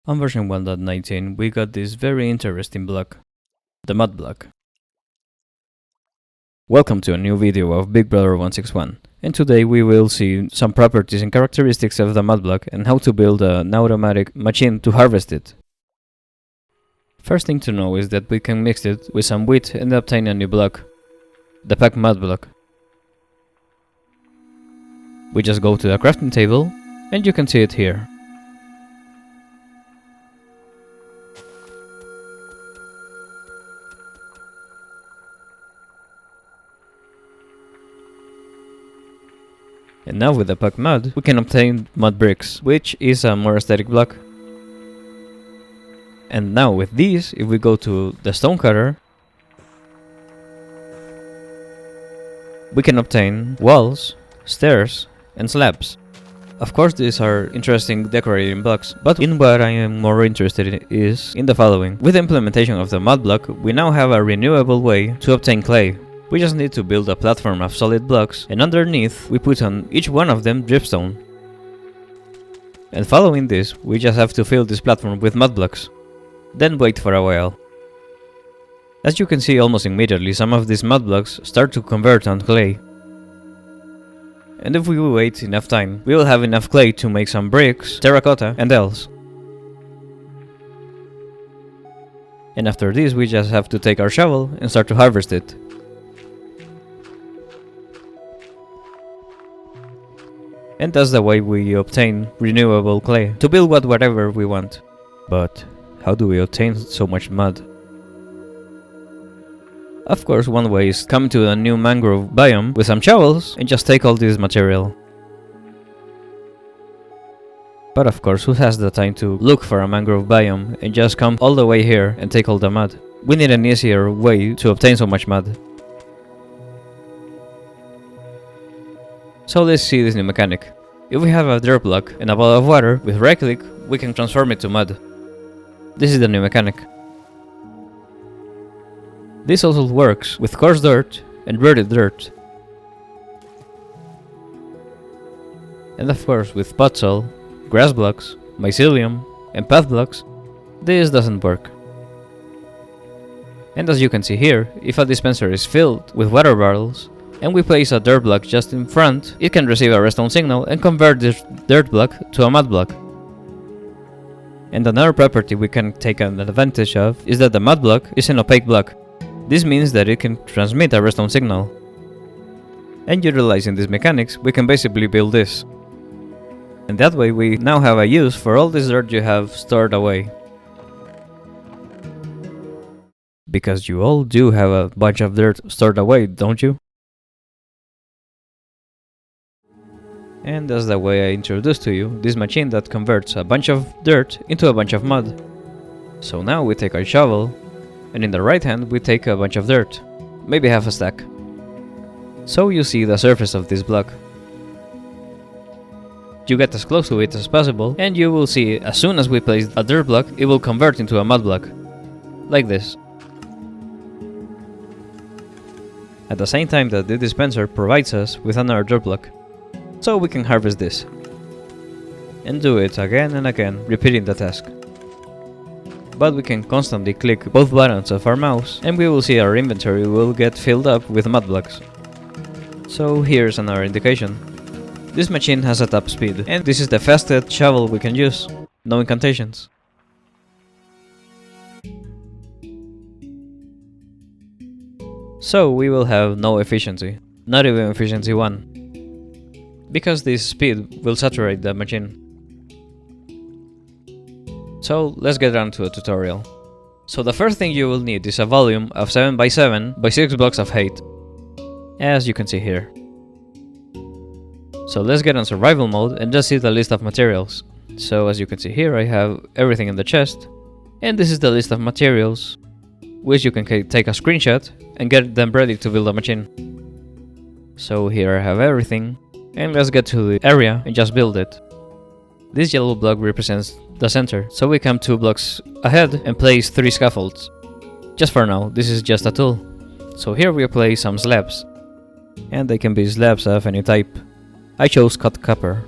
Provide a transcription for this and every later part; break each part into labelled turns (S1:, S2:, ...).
S1: On version 1.19 we got this very interesting block, the Mudblock. Welcome to a new video of Big Brother 161, and today we will see some properties and characteristics of the Mudblock and how to build an automatic machine to harvest it. First thing to know is that we can mix it with some wheat and obtain a new block, the pack Mudblock. We just go to the crafting table and you can see it here. And now with the pack mud, we can obtain mud bricks, which is a more aesthetic block. And now with these, if we go to the stone cutter, we can obtain walls, stairs, and slabs. Of course these are interesting decorating blocks, but in what I am more interested in is in the following. With the implementation of the mud block, we now have a renewable way to obtain clay. We just need to build a platform of solid blocks, and underneath we put on each one of them dripstone. And following this, we just have to fill this platform with mud blocks. Then wait for a while. As you can see, almost immediately some of these mud blocks start to convert on clay. And if we wait enough time, we will have enough clay to make some bricks, terracotta, and else. And after this, we just have to take our shovel and start to harvest it. And that's the way we obtain renewable clay to build whatever we want. But how do we obtain so much mud? Of course, one way is come to a new mangrove biome with some shovels and just take all this material. But of course, who has the time to look for a mangrove biome and just come all the way here and take all the mud? We need an easier way to obtain so much mud. So let's see this new mechanic. If we have a dirt block and a ball of water, with right click we can transform it to mud. This is the new mechanic. This also works with coarse dirt and dirty dirt. And of course with podzol, grass blocks, mycelium and path blocks, this doesn't work. And as you can see here, if a dispenser is filled with water bottles, and we place a dirt block just in front, it can receive a redstone signal and convert this dirt block to a mud block. And another property we can take an advantage of is that the mud block is an opaque block. This means that it can transmit a redstone signal. And utilizing these mechanics, we can basically build this. And that way we now have a use for all this dirt you have stored away. Because you all do have a bunch of dirt stored away, don't you? And that's the way I introduced to you this machine that converts a bunch of dirt into a bunch of mud. So now we take our shovel, and in the right hand we take a bunch of dirt, maybe half a stack. So you see the surface of this block. You get as close to it as possible, and you will see as soon as we place a dirt block, it will convert into a mud block. Like this. At the same time that the dispenser provides us with another dirt block. So we can harvest this. And do it again and again, repeating the task. But we can constantly click both buttons of our mouse and we will see our inventory will get filled up with mud blocks. So here's another indication. This machine has a top speed, and this is the fastest shovel we can use. No incantations. So we will have no efficiency, not even efficiency 1. Because this speed will saturate the machine. So let's get on to a tutorial. So the first thing you will need is a volume of 7x7 by 6 blocks of height, as you can see here. So let's get on survival mode and just see the list of materials. So as you can see here, I have everything in the chest, and this is the list of materials, which you can take a screenshot and get them ready to build a machine. So here I have everything. And let's get to the area and just build it. This yellow block represents the center, so we come 2 blocks ahead and place 3 scaffolds. Just for now, this is just a tool. So here we place some slabs. And they can be slabs of any type. I chose cut copper.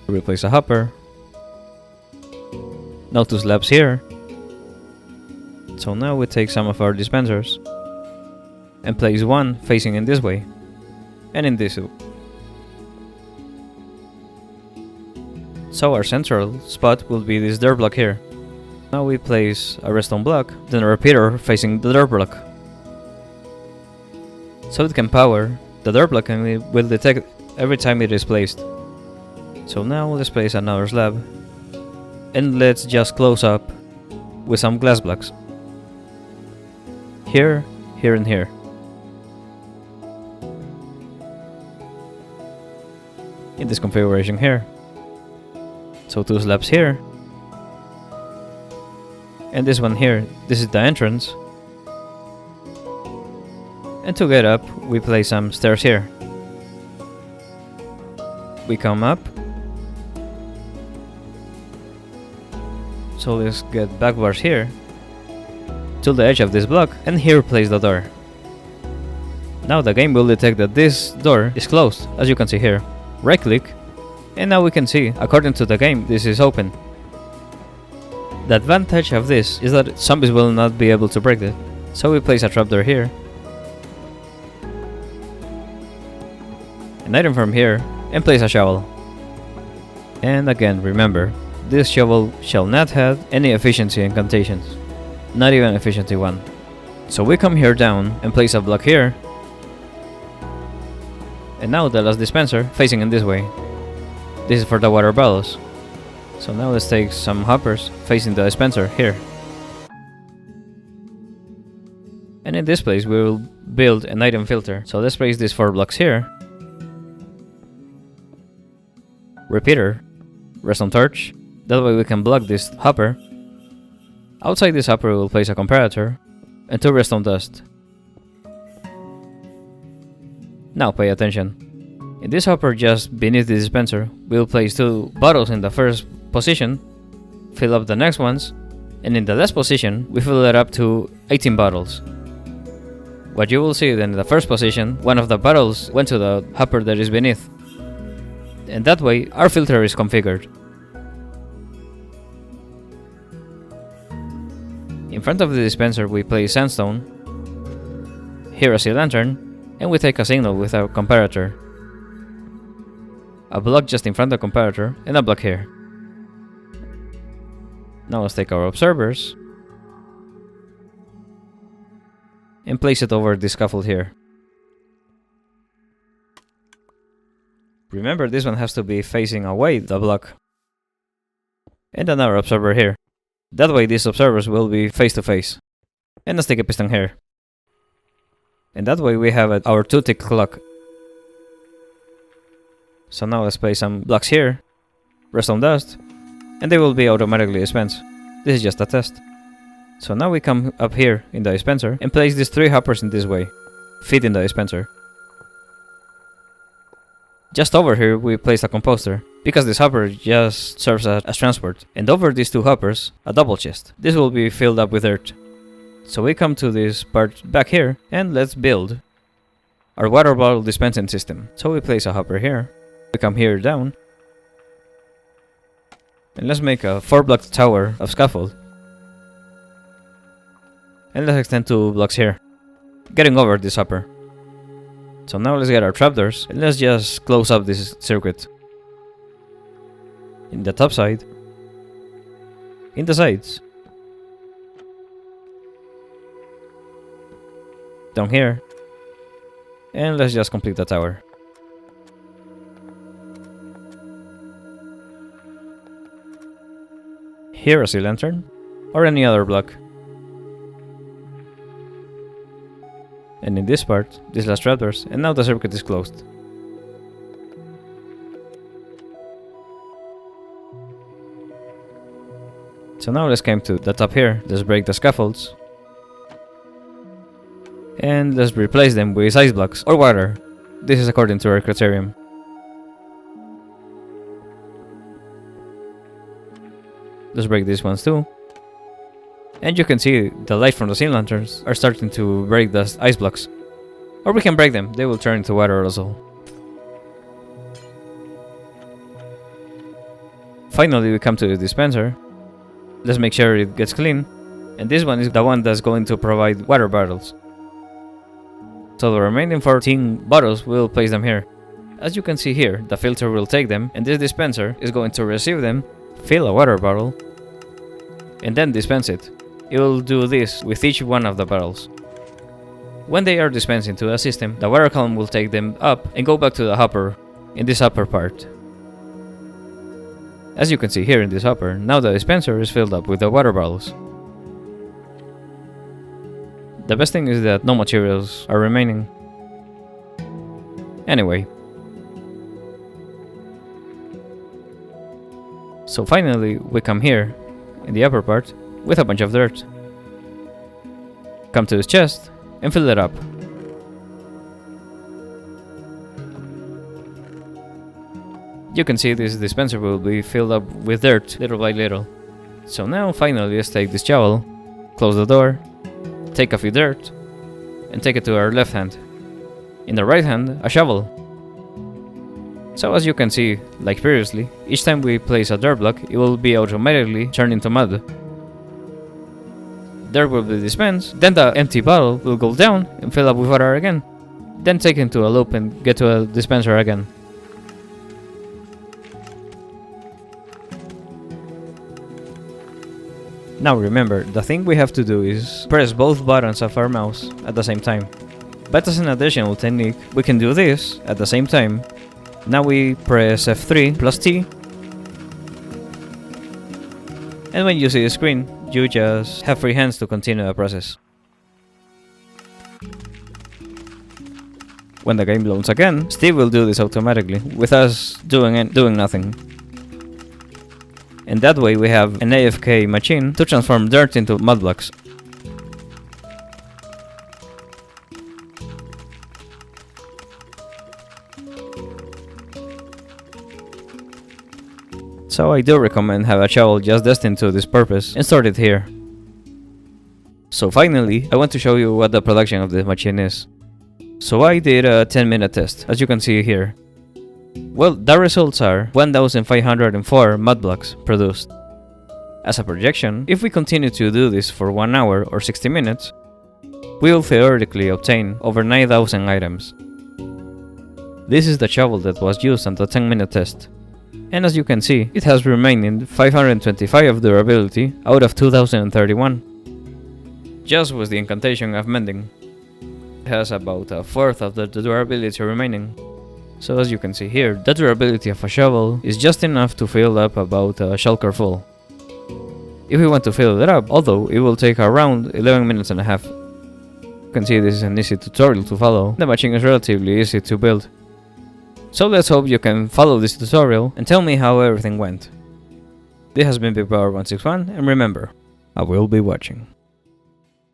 S1: Replace a hopper. Now 2 slabs here. So now we take some of our dispensers and place one facing in this way and in this way. So our central spot will be this dirt block here. Now we place a redstone block, then a repeater facing the dirt block. So it can power the dirt block and it will detect every time it is placed. So now let's place another slab. And let's just close up with some glass blocks. Here, here and here. In this configuration here. So 2 slabs here. And this one here, this is the entrance. And to get up, we place some stairs here. We come up. So let's get back bars here to the edge of this block, and here place the door. Now the game will detect that this door is closed, as you can see here. Right click, and now we can see, according to the game, this is open. The advantage of this is that zombies will not be able to break it. So we place a trapdoor here, an item from here, and place a shovel. And again, remember, this shovel shall not have any efficiency incantations, not even efficiency 1. So we come here down and place a block here. And now the last dispenser facing in this way. This is for the water bottles. So now let's take some hoppers facing the dispenser here. And in this place we will build an item filter. So let's place these 4 blocks here. Repeater, redstone torch. That way we can block this hopper. Outside this hopper we will place a comparator and 2 redstone dust. Now pay attention. In this hopper just beneath the dispenser, we will place 2 bottles in the first position, fill up the next ones, and in the last position we fill it up to 18 bottles. What you will see then in the first position, one of the bottles went to the hopper that is beneath. And that way our filter is configured. In front of the dispenser we place sandstone, here a sea lantern, and we take a signal with our comparator. A block just in front of the comparator, and a block here. Now let's take our observers and place it over this scaffold here. Remember, this one has to be facing away the block. And another observer here. That way these observers will be face to face. And let's take a piston here. And that way we have our 2-tick clock. So now let's place some blocks here, redstone dust, and they will be automatically dispensed. This is just a test. So now we come up here in the dispenser and place these 3 hoppers in this way, fit in the dispenser. Just over here we place a composter, because this hopper just serves as transport. And over these 2 hoppers, a double chest. This will be filled up with earth. So we come to this part back here, and let's build our water bottle dispensing system. So we place a hopper here, we come here down, and let's make a 4-block tower of scaffold. And let's extend 2 blocks here, getting over this hopper. So now let's get our trapdoors, and let's just close up this circuit. In the top side, in the sides, down here, and let's just complete the tower. Here a sea lantern, or any other block. And in this part, these last trapdoors, and now the circuit is closed. So now let's come to the top here, let's break the scaffolds. And let's replace them with ice blocks or water. This is according to our criterion. Let's break these ones too. And you can see the light from the sea lanterns are starting to break the ice blocks. Or we can break them, they will turn into water also. finally we come to the dispenser. Let's make sure it gets clean. And this one is the one that's going to provide water bottles. So the remaining 14 bottles, we'll place them here. As you can see here, the filter will take them, and this dispenser is going to receive them, fill a water bottle, and then dispense it. It will do this with each one of the bottles. When they are dispensed into the system, the water column will take them up and go back to the hopper in this upper part. As you can see here in this hopper, now the dispenser is filled up with the water bottles. The best thing is that no materials are remaining. Anyway. So finally, we come here, in the upper part, with a bunch of dirt. Come to this chest, and fill it up. You can see this dispenser will be filled up with dirt, little by little. So now, finally, let's take this shovel, close the door, take a few dirt, and take it to our left hand. In the right hand, a shovel. So as you can see, like previously, each time we place a dirt block, it will be automatically turned into mud. Dirt will be dispensed, then the empty bottle will go down and fill up with water again. Then take it to a loop and get to a dispenser again. Now remember, the thing we have to do is press both buttons of our mouse at the same time. But as an additional technique, we can do this at the same time. Now we press F3 plus T, and when you see the screen, you just have free hands to continue the process. When the game loads again, Steve will do this automatically, with us doing nothing. And that way we have an AFK machine to transform dirt into mudblocks. So I do recommend have a shovel just destined to this purpose and store it here. So finally, I want to show you what the production of this machine is. So I did a 10-minute test, as you can see here. Well, the results are 1504 mudblocks produced. As a projection, if we continue to do this for 1 hour or 60 minutes, we will theoretically obtain over 9,000 items. This is the shovel that was used on the 10-minute test. And as you can see, it has remaining 525 of durability out of 2031. Just with the incantation of mending. It has about a fourth of the durability remaining. So as you can see here, the durability of a shovel is just enough to fill up about a shulker full. If we want to fill it up, although it will take around 11 minutes and a half. You can see this is an easy tutorial to follow. The machine is relatively easy to build. So let's hope you can follow this tutorial and tell me how everything went. This has been BigPower161, and remember, I will be watching.